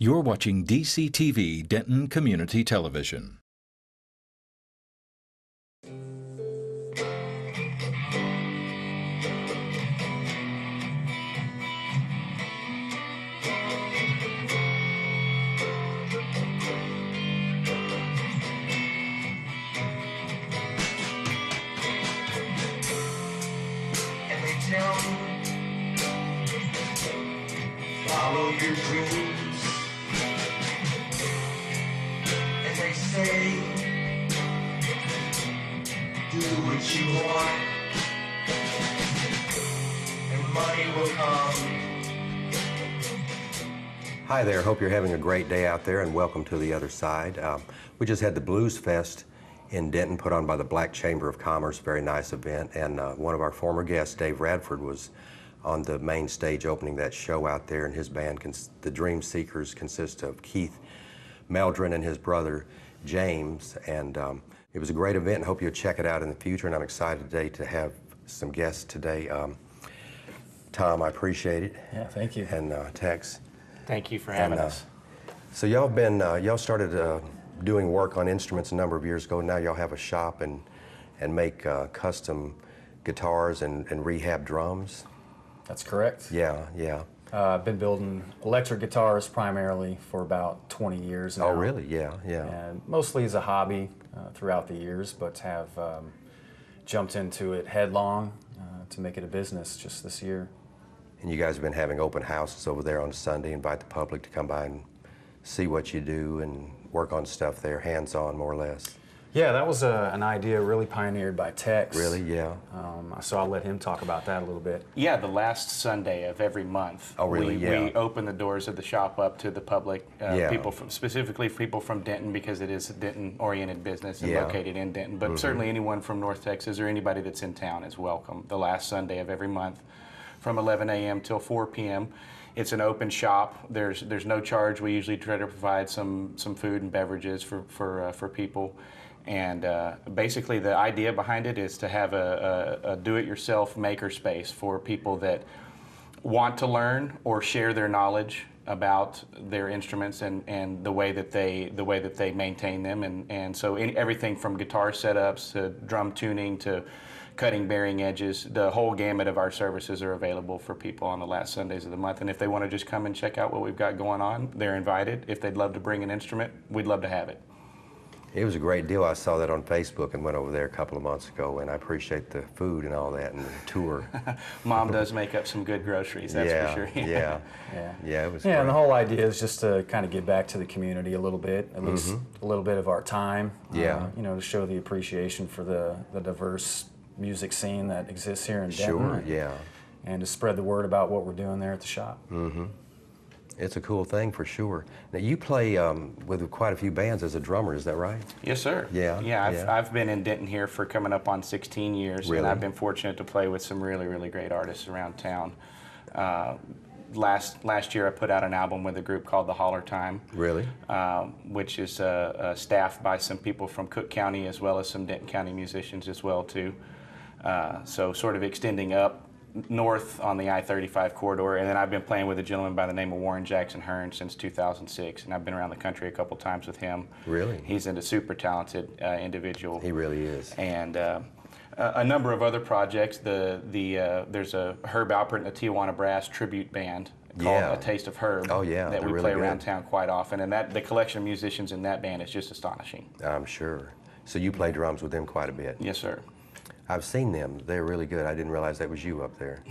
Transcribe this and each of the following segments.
You're watching DCTV Denton Community Television. And they tell me, follow your dreams. And they say, do what you want, and money will come. Hi there, hope you're having a great day out there, and welcome to the other side. We just had the Blues Fest in Denton, put on by the Black Chamber of Commerce, very nice event, and one of our former guests, Dave Radford, was on the main stage opening that show out there, and his band, the Dream Seekers, consists of Keith Meldrin and his brother James, and it was a great event, and hope you'll check it out in the future, and I'm excited today to have some guests today. Tom, I appreciate it. Yeah, thank you. And Tex. Thank you for having us. So y'all started doing work on instruments a number of years ago. Now y'all have a shop and make custom guitars and rehab drums. That's correct. Yeah, yeah. I've been building electric guitars primarily for about 20 years now. Oh, really? Yeah, yeah. And mostly as a hobby throughout the years, but have jumped into it headlong to make it a business just this year. And you guys have been having open houses over there on Sunday, invite the public to come by and see what you do and work on stuff there, hands-on more or less. Yeah, that was an idea really pioneered by Tex. Really? Yeah. So I'll let him talk about that a little bit. Yeah, the last Sunday of every month. Oh, really? Yeah. We open the doors of the shop up to the public, Yeah. specifically people from Denton, because it is a Denton-oriented business and Yeah. located in Denton. But certainly anyone from North Texas or anybody that's in town is welcome. The last Sunday of every month, from 11 a.m. till 4 p.m. It's an open shop. There's no charge. We usually try to provide some food and beverages for people. And basically the idea behind it is to have a do-it-yourself maker space for people that want to learn or share their knowledge about their instruments and the way that they maintain them. And so everything from guitar setups to drum tuning to cutting bearing edges, the whole gamut of our services are available for people on the last Sundays of the month. And if they want to just come and check out what we've got going on, they're invited. If they'd love to bring an instrument, we'd love to have it. It was a great deal. I saw that on Facebook and went over there a couple of months ago, and I appreciate the food and all that and the tour. Mom does make up some good groceries, that's yeah, for sure. Yeah, Yeah. yeah, it was Yeah, great. and the whole idea is just to kind of give back to the community a little bit, at least a little bit of our time. Yeah. To show the appreciation for the diverse music scene that exists here in Denton. Sure, yeah. And to spread the word about what we're doing there at the shop. It's a cool thing for sure. Now you play with quite a few bands as a drummer, is that right? Yes, sir. Yeah, Yeah, yeah. I've been in Denton here for coming up on 16 years, Really? and I've been fortunate to play with some really, really great artists around town. Last year I put out an album with a group called The Holler Time. Really? Which is staffed by some people from Cook County as well as some Denton County musicians as well too. So sort of extending up north on the I-35 corridor, and then I've been playing with a gentleman by the name of Warren Jackson Hearn since 2006, and I've been around the country a couple times with him. Really? He's a super talented individual. He really is. And a number of other projects. There's a Herb Alpert and the Tijuana Brass tribute band called Yeah. A Taste of Herb. Oh, yeah, that they're we really play around good. town quite often, and the collection of musicians in that band is just astonishing. I'm sure. So you play drums with them quite a bit. Yes, sir. I've seen them. They're really good. I didn't realize that was you up there.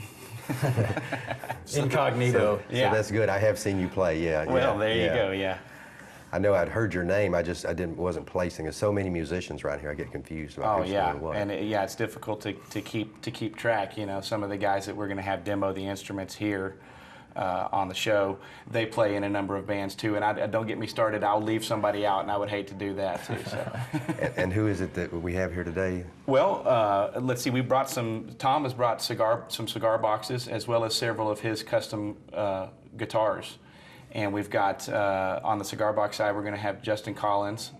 Incognito. So that's good. I have seen you play, yeah. Well, yeah, there you yeah. go. Yeah. I know I'd heard your name. I wasn't placing. There's so many musicians around here. I get confused about Oh who's yeah, doing what. and it's difficult to keep track. You know, some of the guys that we're going to have demo the instruments here on the show, they play in a number of bands too. And don't get me started. I'll leave somebody out, and I would hate to do that too. So. and who is it that we have here today? Well, let's see. We brought Tom has brought some cigar boxes as well as several of his custom guitars. And we've got, on the cigar box side, we're going to have Justin Collins,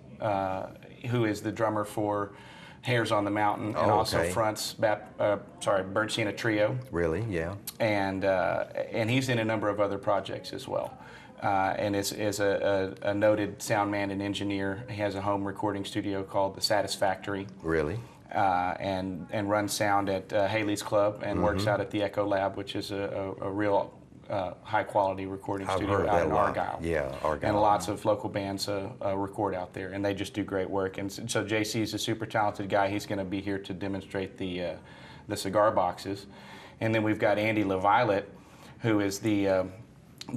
who is the drummer for Hairs on the Mountain, and also fronts Burnt Sienna Trio. Really? Yeah. And he's in a number of other projects as well. and is a noted sound man and engineer. He has a home recording studio called The Satisfactory. Really? And runs sound at Haley's Club and works out at the Echo Lab, which is a real high quality recording I've studio heard out that in a lot. Argyle. Yeah, Argyle. And lots of local bands record out there, and they just do great work. And so JC is a super talented guy. He's going to be here to demonstrate the cigar boxes. And then we've got Andy LaViolet, who is the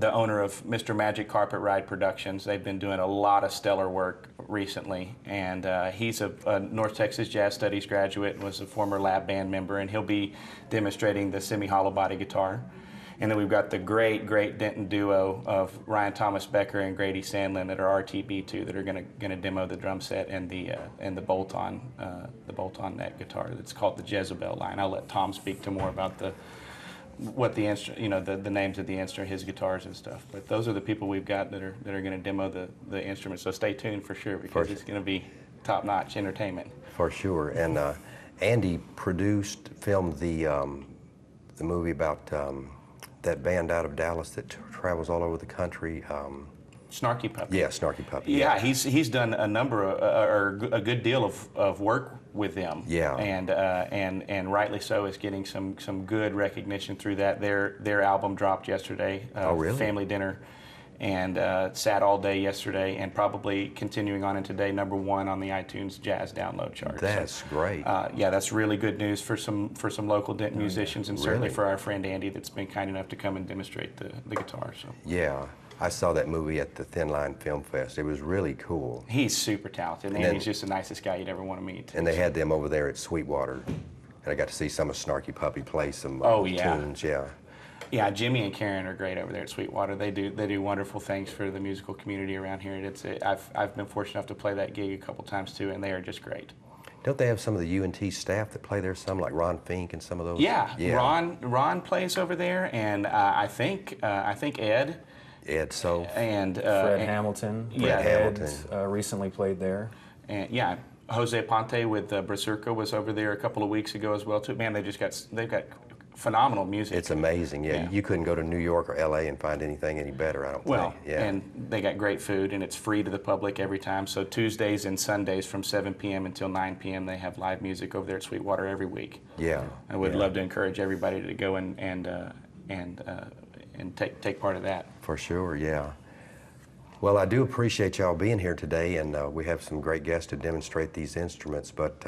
owner of Mr. Magic Carpet Ride Productions. They've been doing a lot of stellar work recently, and he's a North Texas Jazz Studies graduate and was a former lab band member, and he'll be demonstrating the semi-hollow body guitar. And then we've got the great Denton duo of Ryan Thomas Becker and Grady Sandlin that are RTB2 that are going to demo the drum set and the bolt-on neck guitar that's called the Jezebel line. I'll let Tom speak to more about what the instrument, you know, the names of the instrument, his guitars and stuff. But those are the people we've got that are going to demo the instrument. So stay tuned for sure, because it's going to be top-notch entertainment. For sure. And Andy filmed the movie about that band out of Dallas that travels all over the country. Snarky Puppy. Yeah, Snarky Puppy. Yeah, he's done a number or a good deal of work with them. Yeah. And rightly so, is getting some good recognition through that. Their album dropped yesterday. Oh, really? Family Dinner, and sat all day yesterday, and probably continuing on into today, #1 on the iTunes Jazz download chart. That's great. Yeah, that's really good news for some local Denton musicians, and certainly Really? for our friend Andy that's been kind enough to come and demonstrate the guitar. So. Yeah, I saw that movie at the Thin Line Film Fest. It was really cool. He's super talented. And Andy's then- just the nicest guy you'd ever want to meet. And they had them over there at Sweetwater, and I got to see some of Snarky Puppy play some Oh, yeah. tunes. Yeah. Yeah, Jimmy and Karen are great over there at Sweetwater. They do wonderful things for the musical community around here. I've been fortunate enough to play that gig a couple times too, and they are just great. Don't they have some of the UNT staff that play there? Some like Ron Fink and some of those. Yeah. Ron plays over there, and I think Ed. Ed So. And Fred Hamilton. Yeah, Hamilton. Recently played there. And yeah, Jose Ponte with Brasurca was over there a couple of weeks ago as well too. Man, they've got phenomenal music. It's amazing. Yeah. You couldn't go to New York or LA and find anything any better, I don't Well, think. Yeah. and they got great food, and it's free to the public every time. So Tuesdays and Sundays from 7 p.m. until 9 p.m. they have live music over there at Sweetwater every week. Yeah. I would love to encourage everybody to go and take part of that. For sure, yeah. Well, I do appreciate y'all being here today, and we have some great guests to demonstrate these instruments, but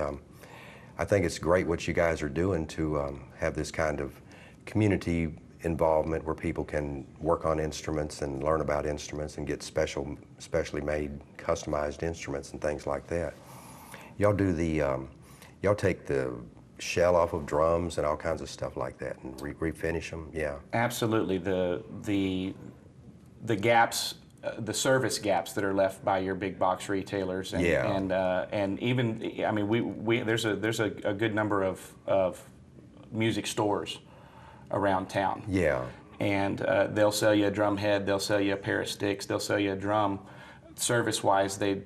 I think it's great what you guys are doing to have this kind of community involvement where people can work on instruments and learn about instruments and get specially made, customized instruments and things like that. Y'all do y'all take the shell off of drums and all kinds of stuff like that and refinish them, yeah. Absolutely, the gaps, the service gaps that are left by your big box retailers, and and even, I mean, there's a good number of music stores around town. Yeah. And they'll sell you a drum head, they'll sell you a pair of sticks, they'll sell you a drum. Service-wise, they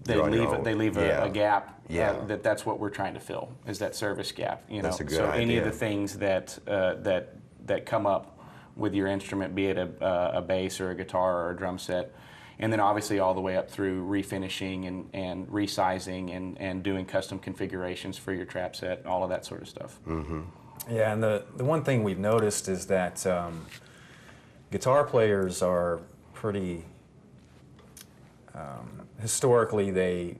leave a gap. Yeah. That's what we're trying to fill, is that service gap. You know, That's a good so any of idea. the things that come up with your instrument, be it a bass or a guitar or a drum set, and then obviously all the way up through refinishing and resizing and doing custom configurations for your trap set, all of that sort of stuff. Mm-hmm. Yeah, and the one thing we've noticed is that guitar players are pretty, historically they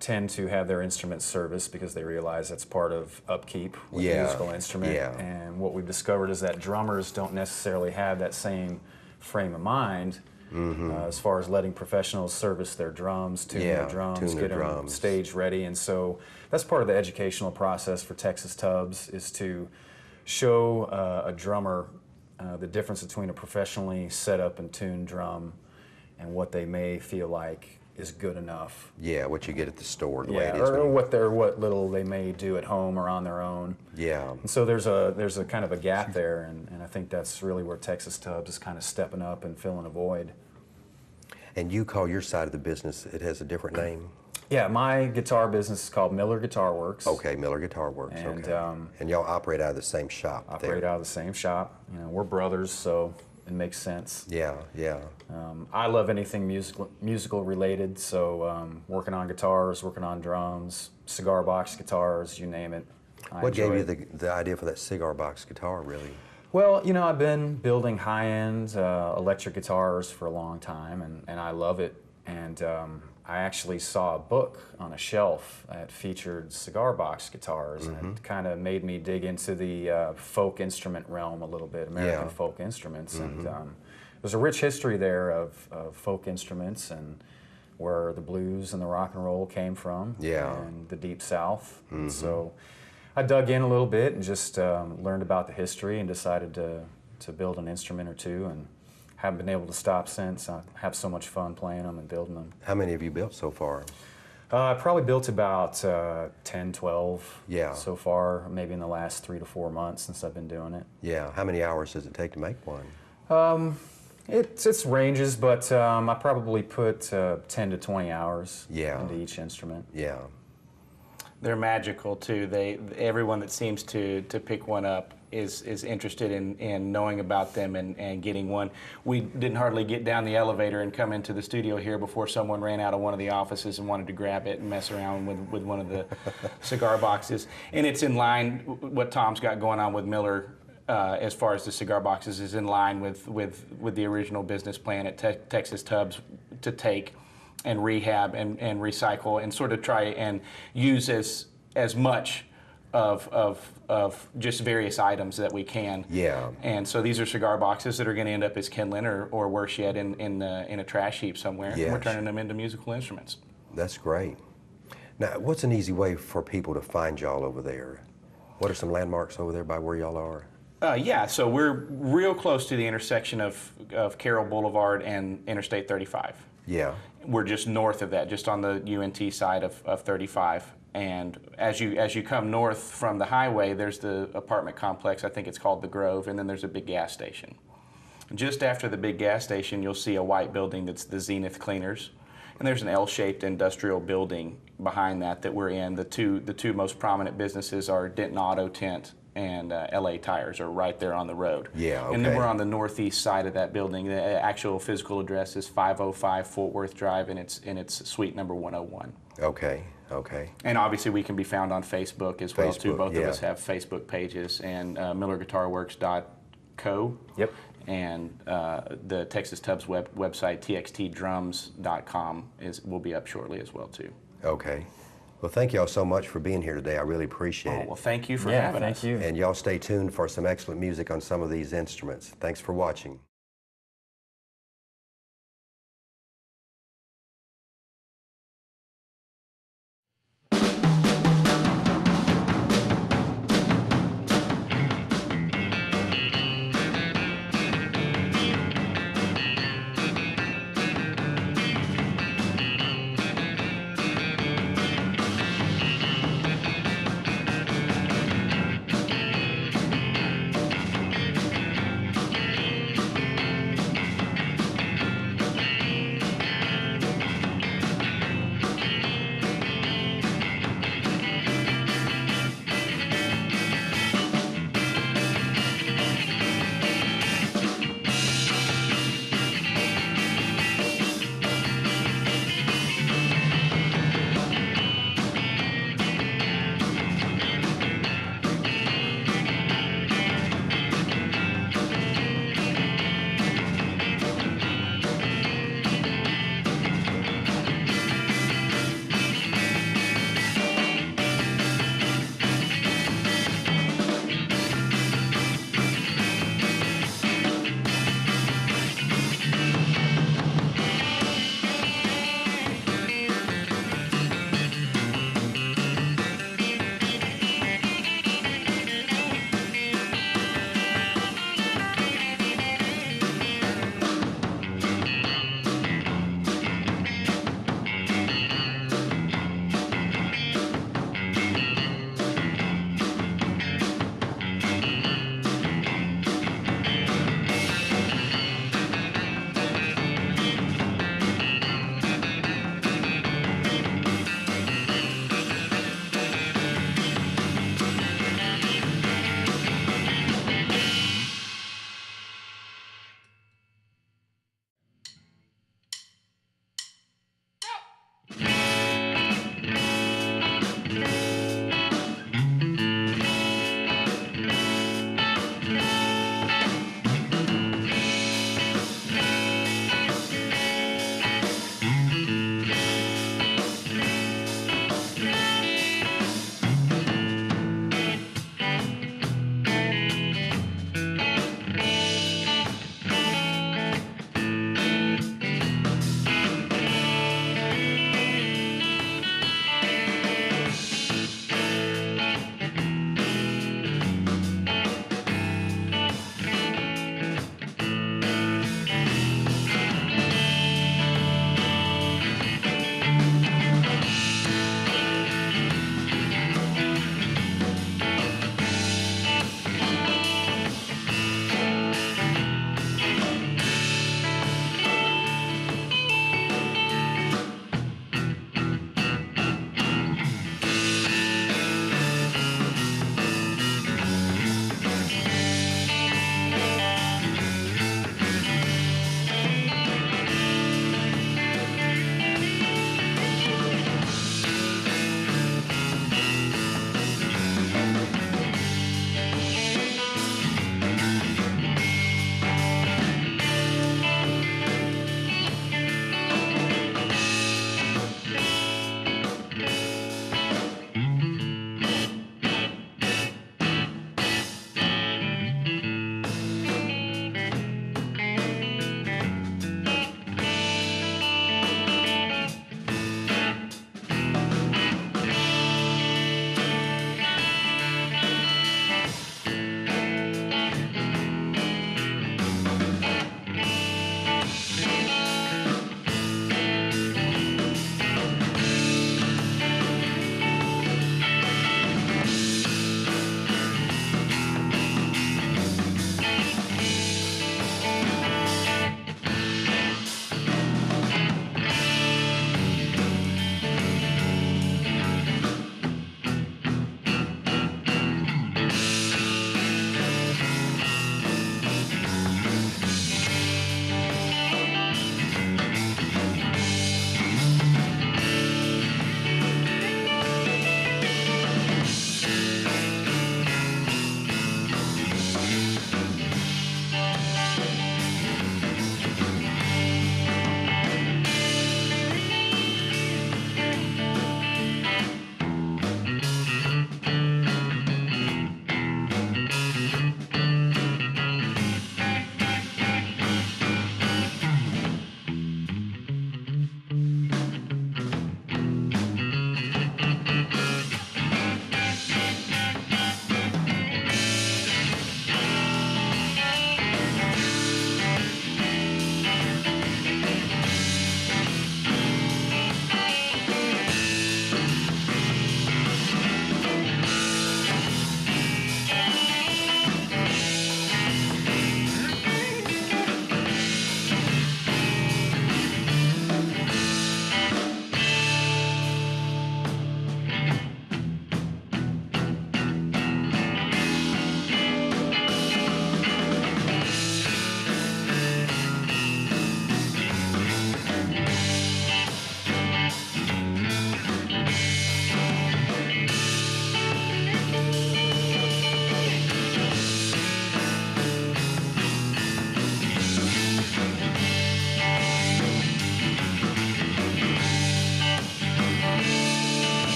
tend to have their instruments serviced because they realize that's part of upkeep with a musical instrument. Yeah. And what we've discovered is that drummers don't necessarily have that same frame of mind as far as letting professionals service their drums, tune their drums, get them stage ready. And so that's part of the educational process for Texas Tubs, is to show a drummer the difference between a professionally set up and tuned drum and what they may feel like is good enough. Yeah, what you get at the store, the way it is. Or what little they may do at home or on their own. Yeah. And so there's a kind of a gap there, and I think that's really where Texas Tubs is kind of stepping up and filling a void. And you call your side of the business, it has a different name? Yeah, my guitar business is called Miller Guitar Works. Okay, Miller Guitar Works, And, okay. And y'all operate out of the same shop Operate there? out of the same shop. You know, we're brothers, so it makes sense. Yeah, yeah. I love anything musical related, so working on guitars, working on drums, cigar box guitars, you name it. What gave you the idea for that cigar box guitar, really? Well, you know, I've been building high-end electric guitars for a long time, and I love it. And I actually saw a book on a shelf that featured cigar box guitars, and it kind of made me dig into the folk instrument realm a little bit, American folk instruments. And there's a rich history there of folk instruments and where the blues and the rock and roll came from, and the Deep South. And so I dug in a little bit and just learned about the history and decided to build an instrument or two, and haven't been able to stop since. I have so much fun playing them and building them. How many have you built so far? I probably built about 10, 12 Yeah. so far, maybe in the last 3 to 4 months since I've been doing it. Yeah. How many hours does it take to make one? It's ranges, but I probably put 10 to 20 hours Yeah. into each instrument. Yeah. They're magical too. Everyone that seems to pick one up is interested in knowing about them and getting one. We didn't hardly get down the elevator and come into the studio here before someone ran out of one of the offices and wanted to grab it and mess around with one of the cigar boxes. And it's in line, what Tom's got going on with Miller as far as the cigar boxes is in line with the original business plan at Texas Tubs to take and rehab and recycle and sort of try and use as much of just various items that we can. Yeah. And so these are cigar boxes that are going to end up as kindling or worse yet in a trash heap somewhere. Yes. And we're turning them into musical instruments. That's great. Now, what's an easy way for people to find y'all over there? What are some landmarks over there by where y'all are? Yeah, so we're real close to the intersection of Carroll Boulevard and Interstate 35. Yeah. We're just north of that, just on the UNT side of 35. And as you come north from the highway, there's the apartment complex, I think it's called the Grove, and then there's a big gas station. Just after the big gas station, you'll see a white building that's the Zenith Cleaners. And there's an L-shaped industrial building behind that we're in. The two most prominent businesses are Denton Auto Tent and LA Tires are right there on the road. Yeah, okay. And then we're on the northeast side of that building. The actual physical address is 505 Fort Worth Drive, and it's suite number 101. Okay, okay. And obviously we can be found on Facebook as well too. Facebook, Both yeah. of us have Facebook pages, and MillerGuitarWorks.co. Yep. And the Texas Tubs website, txtdrums.com, will be up shortly as well too. Okay. Well, thank y'all so much for being here today. I really appreciate it. Well, thank you for having us. Thank you. And y'all stay tuned for some excellent music on some of these instruments. Thanks for watching.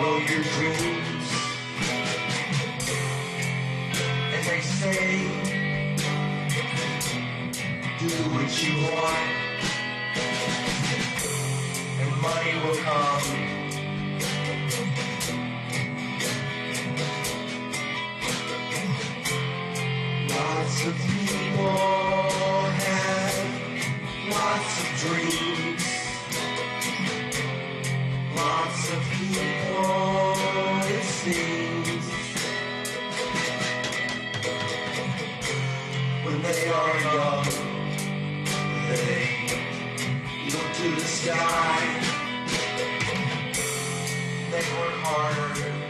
follow your dreams. And they say, do what you want, and money will come. Lots of people have lots of dreams. Lots of people, it seems, when they are young, they look to the sky. They work harder